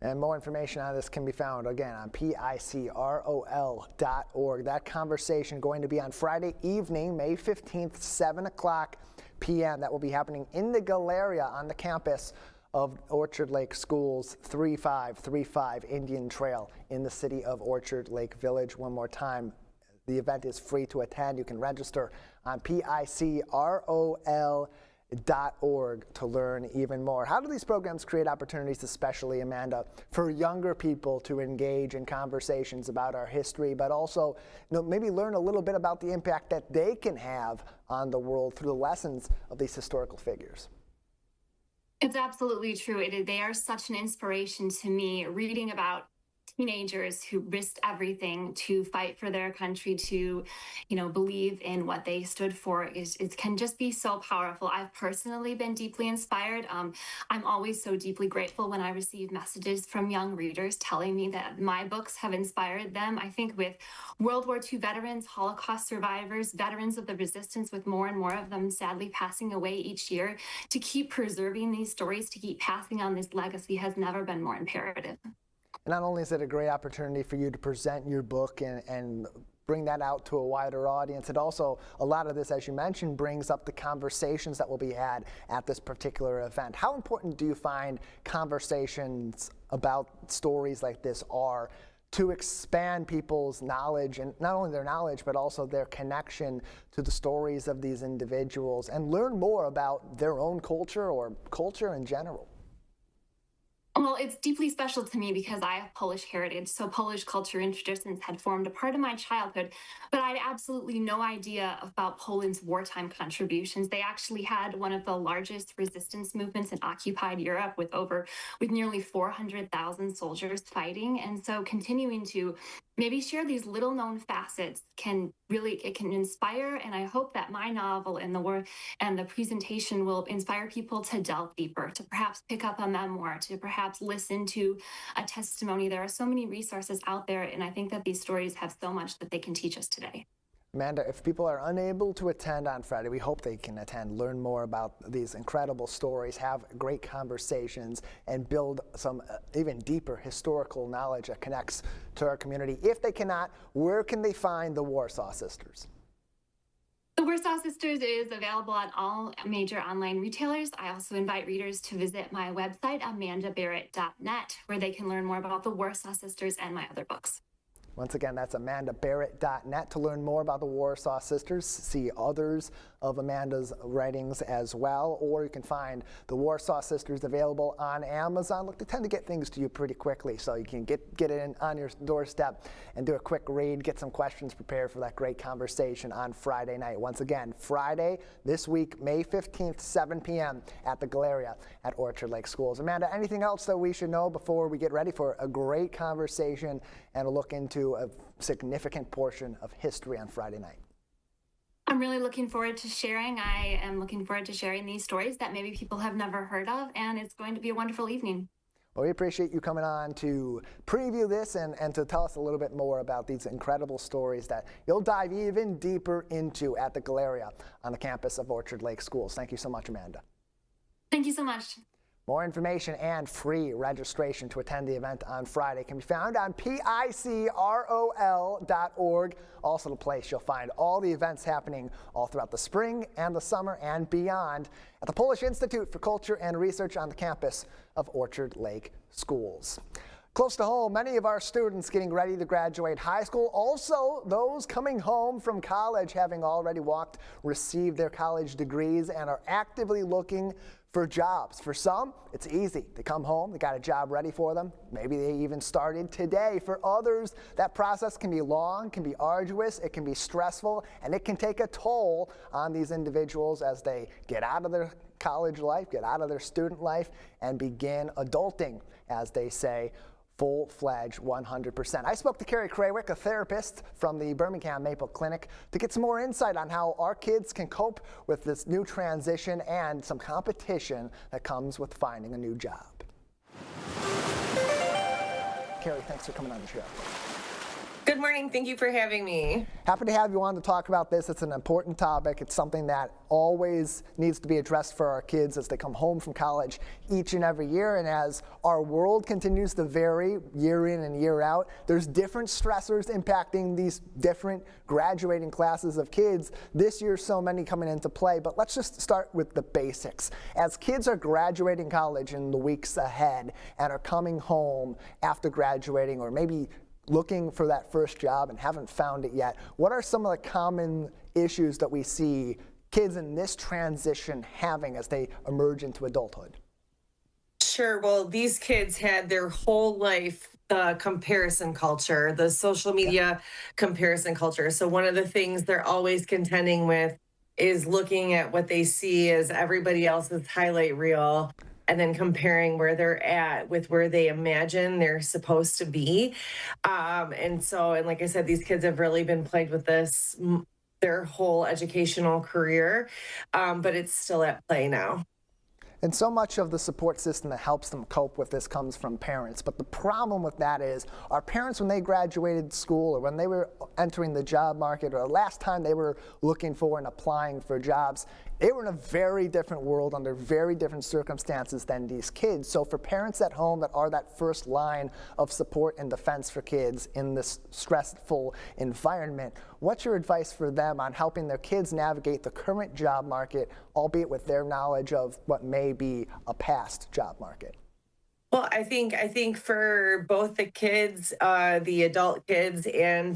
And more information on this can be found, again, on picrol.org. That conversation going to be on Friday evening, May 15th, 7 o'clock p.m. That will be happening in the Galleria on the campus of Orchard Lake Schools, 3535 Indian Trail in the city of Orchard Lake Village. One more time, the event is free to attend. You can register on picrol.org to learn even more. How do these programs create opportunities, especially, Amanda, for younger people to engage in conversations about our history, but also maybe learn a little bit about the impact that they can have on the world through the lessons of these historical figures? It's absolutely true. They are such an inspiration to me, reading about teenagers who risked everything to fight for their country, to, believe in what they stood for. It can just be so powerful. I've personally been deeply inspired. I'm always so deeply grateful when I receive messages from young readers telling me that my books have inspired them. I think with World War II veterans, Holocaust survivors, veterans of the resistance, with more and more of them sadly passing away each year, to keep preserving these stories, to keep passing on this legacy has never been more imperative. Not only is it a great opportunity for you to present your book and bring that out to a wider audience, it also, a lot of this, as you mentioned, brings up the conversations that will be had at this particular event. How important do you find conversations about stories like this are to expand people's knowledge, and not only their knowledge, but also their connection to the stories of these individuals, and learn more about their own culture or culture in general? Well, it's deeply special to me because I have Polish heritage. So Polish culture and traditions had formed a part of my childhood, but I had absolutely no idea about Poland's wartime contributions. They actually had one of the largest resistance movements in occupied Europe with nearly 400,000 soldiers fighting. And so continuing to maybe share these little known facets it can inspire. And I hope that my novel and the work and the presentation will inspire people to delve deeper, to perhaps pick up a memoir, to perhaps listen to a testimony. There are so many resources out there, and I think that these stories have so much that they can teach us today. Amanda, if people are unable to attend on Friday, we hope they can attend, learn more about these incredible stories, have great conversations, and build some even deeper historical knowledge that connects to our community. If they cannot, where can they find the Warsaw Sisters? The Warsaw Sisters is available at all major online retailers. I also invite readers to visit my website, amandabarrett.net, where they can learn more about the Warsaw Sisters and my other books. Once again, that's amandabarrett.net to learn more about the Warsaw Sisters, see others of Amanda's writings as well, or you can find the Warsaw Sisters available on Amazon. Look, they tend to get things to you pretty quickly, so you can get it in on your doorstep and do a quick read, get some questions prepared for that great conversation on Friday night. Once again, Friday this week, May 15th, 7 p.m. at the Galleria at Orchard Lake Schools. Amanda, anything else that we should know before we get ready for a great conversation and a look into a significant portion of history on Friday night? I'm really looking forward to sharing. I am looking forward to sharing these stories that maybe people have never heard of, and it's going to be a wonderful evening. Well, we appreciate you coming on to preview this and to tell us a little bit more about these incredible stories that you'll dive even deeper into at the Galleria on the campus of Orchard Lake Schools. Thank you so much, Amanda. Thank you so much. More information and free registration to attend the event on Friday can be found on picrol.org. Also the place you'll find all the events happening all throughout the spring and the summer and beyond at the Polish Institute for Culture and Research on the campus of Orchard Lake Schools. Close to home, many of our students getting ready to graduate high school, also those coming home from college having already received their college degrees and are actively looking for jobs. For some, it's easy. They come home, they got a job ready for them. Maybe they even started today. For others, that process can be long, can be arduous, it can be stressful, and it can take a toll on these individuals as they get out of their college life, get out of their student life, and begin adulting, as they say, full-fledged 100%. I spoke to Carrie Krawick, a therapist from the Birmingham Maple Clinic, to get some more insight on how our kids can cope with this new transition and some competition that comes with finding a new job. Carrie, thanks for coming on the show. Good morning. Thank you for having me. Happy to have you on to talk about this. It's an important topic. It's something that always needs to be addressed for our kids as they come home from college each and every year. And as our world continues to vary year in and year out, there's different stressors impacting these different graduating classes of kids. This year, so many coming into play. But let's just start with the basics. As kids are graduating college in the weeks ahead and are coming home after graduating, or maybe looking for that first job and haven't found it yet, what are some of the common issues that we see kids in this transition having as they emerge into adulthood? Sure. Well, these kids had their whole life comparison culture, the social media comparison culture. So one of the things they're always contending with is looking at what they see as everybody else's highlight reel, and then comparing where they're at with where they imagine they're supposed to be. And like I said, these kids have really been plagued with this their whole educational career, but it's still at play now. And so much of the support system that helps them cope with this comes from parents. But the problem with that is our parents, when they graduated school or when they were entering the job market or the last time they were looking for and applying for jobs, they were in a very different world under very different circumstances than these kids. So for parents at home that are that first line of support and defense for kids in this stressful environment, what's your advice for them on helping their kids navigate the current job market, albeit with their knowledge of what may be a past job market? Well, I think for both the kids, the adult kids, and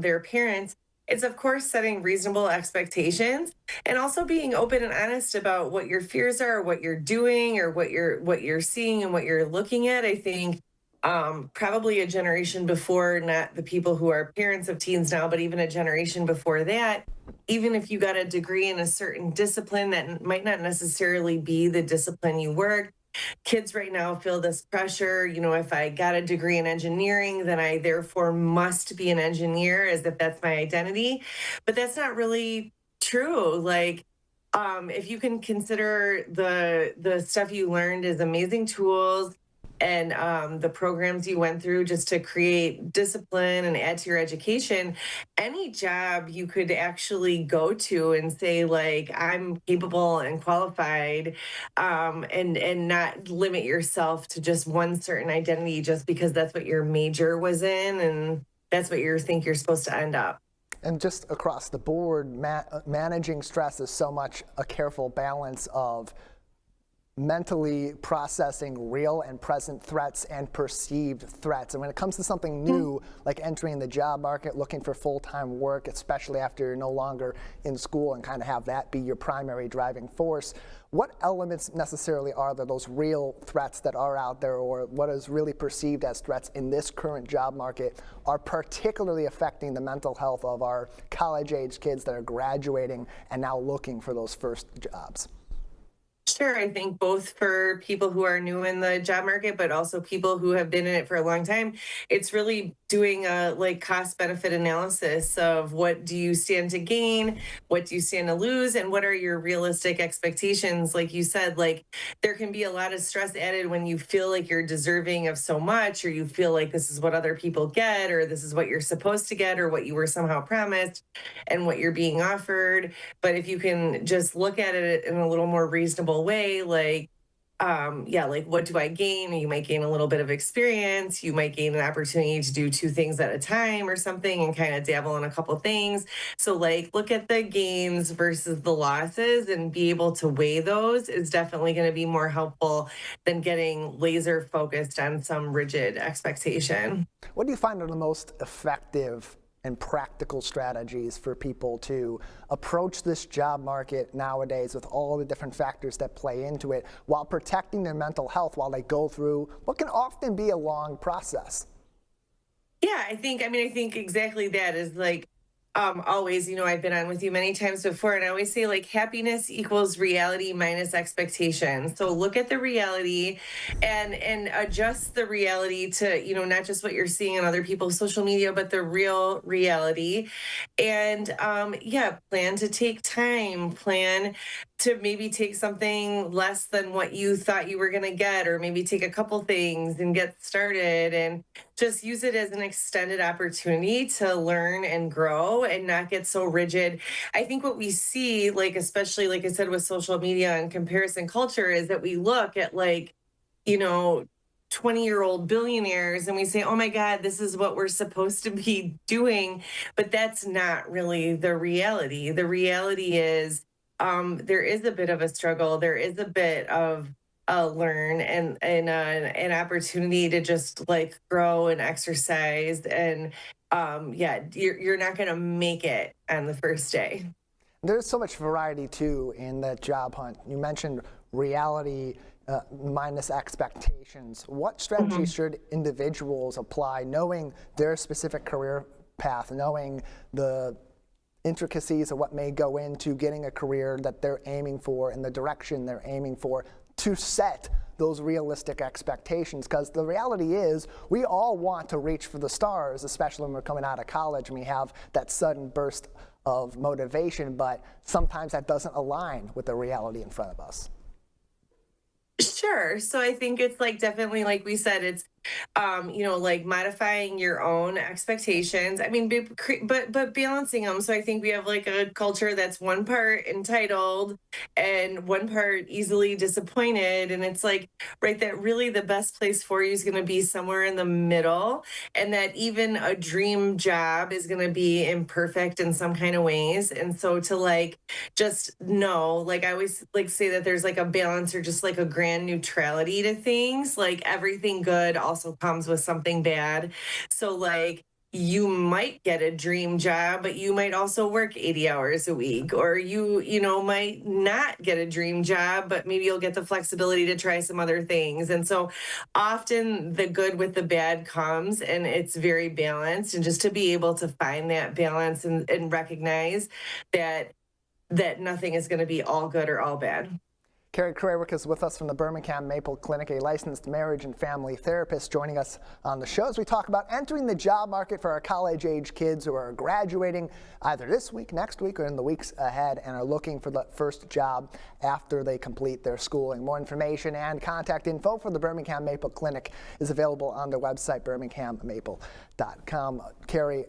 their parents, It's of course setting reasonable expectations and also being open and honest about what your fears are, what you're doing, or what you're seeing and what you're looking at. I think probably a generation before, not the people who are parents of teens now, but even a generation before that, even if you got a degree in a certain discipline that might not necessarily be the discipline you work, kids right now feel this pressure. If I got a degree in engineering, then I therefore must be an engineer, as if that's my identity. But that's not really true. Like, if you can consider the stuff you learned as amazing tools, and the programs you went through just to create discipline and add to your education, any job you could actually go to and say, like, I'm capable and qualified, and not limit yourself to just one certain identity just because that's what your major was in and that's what you think you're supposed to end up. And just across the board, managing stress is so much a careful balance of mentally processing real and present threats and perceived threats. And when it comes to something new, like entering the job market, looking for full-time work, especially after you're no longer in school and kind of have that be your primary driving force, what elements necessarily are there, those real threats that are out there, or what is really perceived as threats in this current job market, are particularly affecting the mental health of our college-age kids that are graduating and now looking for those first jobs? Sure, I think both for people who are new in the job market, but also people who have been in it for a long time, it's really doing a cost benefit analysis of what do you stand to gain, what do you stand to lose, and what are your realistic expectations. Like you said, like there can be a lot of stress added when you feel like you're deserving of so much, or you feel like this is what other people get, or this is what you're supposed to get, or what you were somehow promised and what you're being offered. But if you can just look at it in a little more reasonable way, like what do I gain? You might gain a little bit of experience. You might gain an opportunity to do two things at a time or something and kind of dabble in a couple things. So look at the gains versus the losses and be able to weigh those is definitely going to be more helpful than getting laser focused on some rigid expectation. What do you find are the most effective and practical strategies for people to approach this job market nowadays with all the different factors that play into it while protecting their mental health while they go through what can often be a long process? Yeah, I think exactly that is always, I've been on with you many times before, and I always say happiness equals reality minus expectation. So look at the reality and adjust the reality to, not just what you're seeing on other people's social media, but the real reality. And plan to take time, plan to maybe take something less than what you thought you were going to get, or maybe take a couple things and get started and just use it as an extended opportunity to learn and grow and not get so rigid. I think what we see, especially like I said with social media and comparison culture, is that we look at 20-year-old billionaires and we say, oh my God, this is what we're supposed to be doing. But that's not really the reality. The reality is there is a bit of a struggle. There is a bit of learn and an opportunity to just grow and exercise. And you're not going to make it on the first day. There's so much variety too in that job hunt. You mentioned reality minus expectations. What strategies should individuals apply knowing their specific career path, knowing the intricacies of what may go into getting a career that they're aiming for and the direction they're aiming for, to set those realistic expectations? Because the reality is we all want to reach for the stars, especially when we're coming out of college and we have that sudden burst of motivation, but sometimes that doesn't align with the reality in front of us. Sure. So I think it's definitely, like we said, it's modifying your own expectations. I mean, but balancing them. So I think we have a culture that's one part entitled and one part easily disappointed. And it's right, that really the best place for you is going to be somewhere in the middle. And that even a dream job is going to be imperfect in some kind of ways. And so to just know, I always say that there's a balance, or just a grand neutrality to things. Everything good also comes with something bad. So you might get a dream job, but you might also work 80 hours a week, or you know, might not get a dream job, but maybe you'll get the flexibility to try some other things. And so often the good with the bad comes, and it's very balanced. And just to be able to find that balance and recognize that nothing is going to be all good or all bad. Carrie Krawick is with us from the Birmingham Maple Clinic, a licensed marriage and family therapist, joining us on the show as we talk about entering the job market for our college-age kids who are graduating either this week, next week, or in the weeks ahead and are looking for the first job after they complete their schooling. More information and contact info for the Birmingham Maple Clinic is available on their website, birminghammaple.com. Carrie,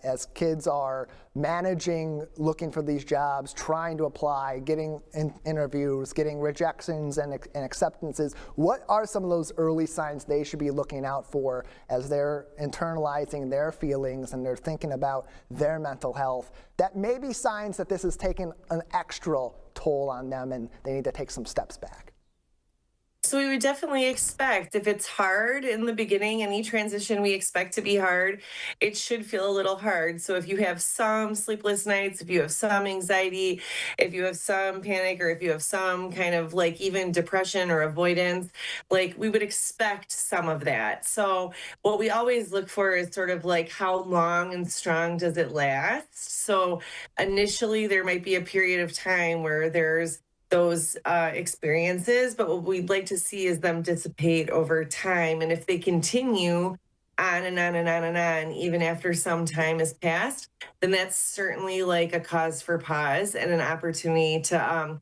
as kids are managing, looking for these jobs, trying to apply, getting interviews, getting rejections and acceptances, what are some of those early signs they should be looking out for as they're internalizing their feelings and they're thinking about their mental health, that may be signs that this is taking an extra toll on them and they need to take some steps back? So we would definitely expect, if it's hard in the beginning, any transition we expect to be hard, it should feel a little hard. So if you have some sleepless nights, if you have some anxiety, if you have some panic, or if you have some kind of like even depression or avoidance, like we would expect some of that. So what we always look for is sort of like how long and strong does it last? So initially there might be a period of time where there's those experiences, but what we'd like to see is them dissipate over time. And if they continue on and on and on and on, even after some time has passed, then that's certainly like a cause for pause and an opportunity to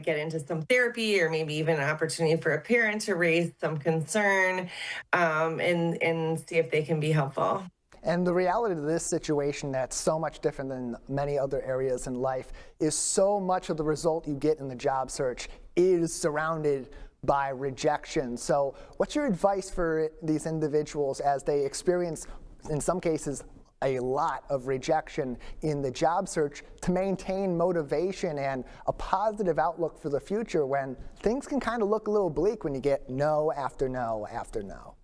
get into some therapy, or maybe even an opportunity for a parent to raise some concern and see if they can be helpful. And the reality of this situation that's so much different than many other areas in life is so much of the result you get in the job search is surrounded by rejection. So what's your advice for these individuals as they experience, in some cases, a lot of rejection in the job search, to maintain motivation and a positive outlook for the future when things can kind of look a little bleak when you get no after no after no?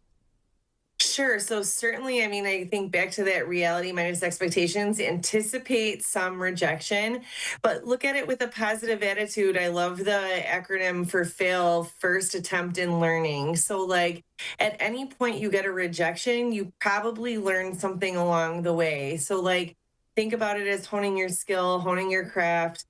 Sure. So certainly, I mean, I think back to that reality minus expectations, anticipate some rejection, but look at it with a positive attitude. I love the acronym for FAIL, first attempt in learning. So like at any point you get a rejection, you probably learned something along the way. So like think about it as honing your skill, honing your craft.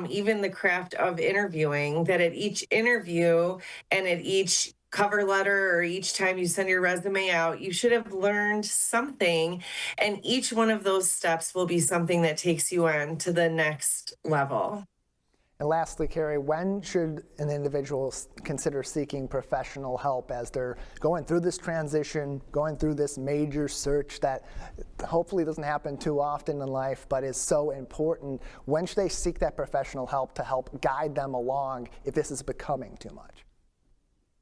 Even the craft of interviewing, that at each interview and at each cover letter or each time you send your resume out, you should have learned something. And each one of those steps will be something that takes you on to the next level. And lastly, Carrie, when should an individual consider seeking professional help as they're going through this transition, going through this major search that hopefully doesn't happen too often in life, but is so important? When should they seek that professional help to help guide them along if this is becoming too much?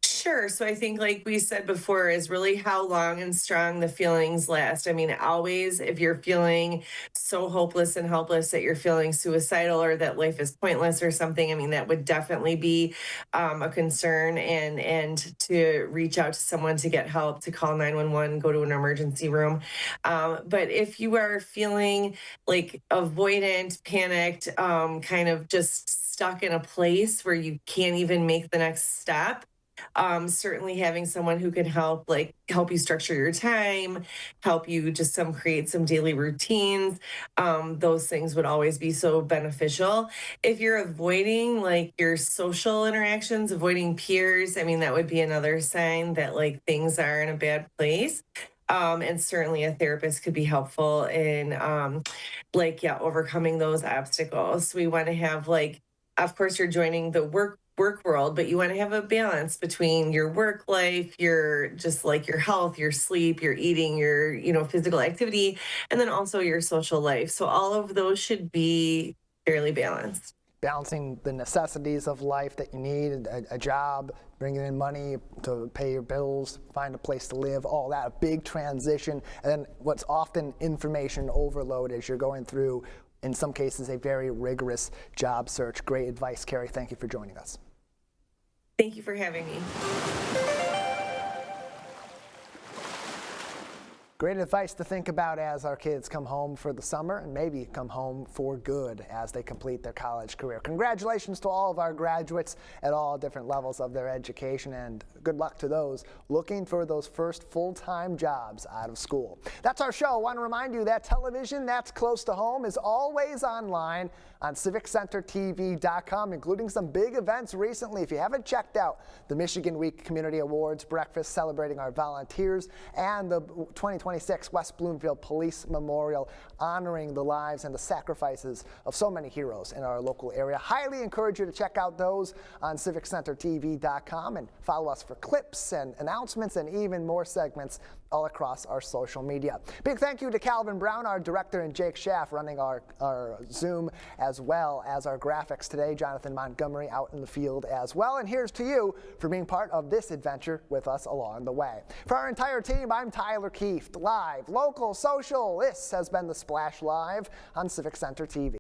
Sure. So I think, like we said before, is really how long and strong the feelings last. I mean, always, if you're feeling so hopeless and helpless that you're feeling suicidal or that life is pointless or something, I mean, that would definitely be a concern, and to reach out to someone to get help, to call 911, go to an emergency room. But if you are feeling like avoidant, panicked, kind of just stuck in a place where you can't even make the next step, certainly having someone who can help you structure your time, help you just create some daily routines. Those things would always be so beneficial. If you're avoiding like your social interactions, avoiding peers, I mean, that would be another sign that like things are in a bad place. And certainly a therapist could be helpful in overcoming those obstacles. So we want to have of course you're joining the work world, but you want to have a balance between your work life, your health, your sleep, your eating, your physical activity, and then also your social life. So all of those should be fairly balanced. Balancing the necessities of life that you need, a job, bringing in money to pay your bills, find a place to live, all that, a big transition. And then what's often information overload as you're going through, in some cases, a very rigorous job search. Great advice, Carrie. Thank you for joining us. Thank you for having me. Great advice to think about as our kids come home for the summer and maybe come home for good as they complete their college career. Congratulations to all of our graduates at all different levels of their education, and good luck to those looking for those first full-time jobs out of school. That's our show. I want to remind you that television that's close to home is always online on civiccentertv.com, including some big events recently. If you haven't checked out the Michigan Week Community Awards breakfast celebrating our volunteers and the 2026 West Bloomfield Police Memorial honoring the lives and the sacrifices of so many heroes in our local area, highly encourage you to check out those on civiccentertv.com and follow us for clips and announcements and even more segments all across our social media. Big thank you to Calvin Brown, our director, and Jake Schaff running our Zoom, as well as our graphics today, Jonathan Montgomery out in the field as well. And here's to you for being part of this adventure with us along the way. For our entire team, I'm Tyler Kieft. Live, local, social, this has been The Splash Live on Civic Center TV.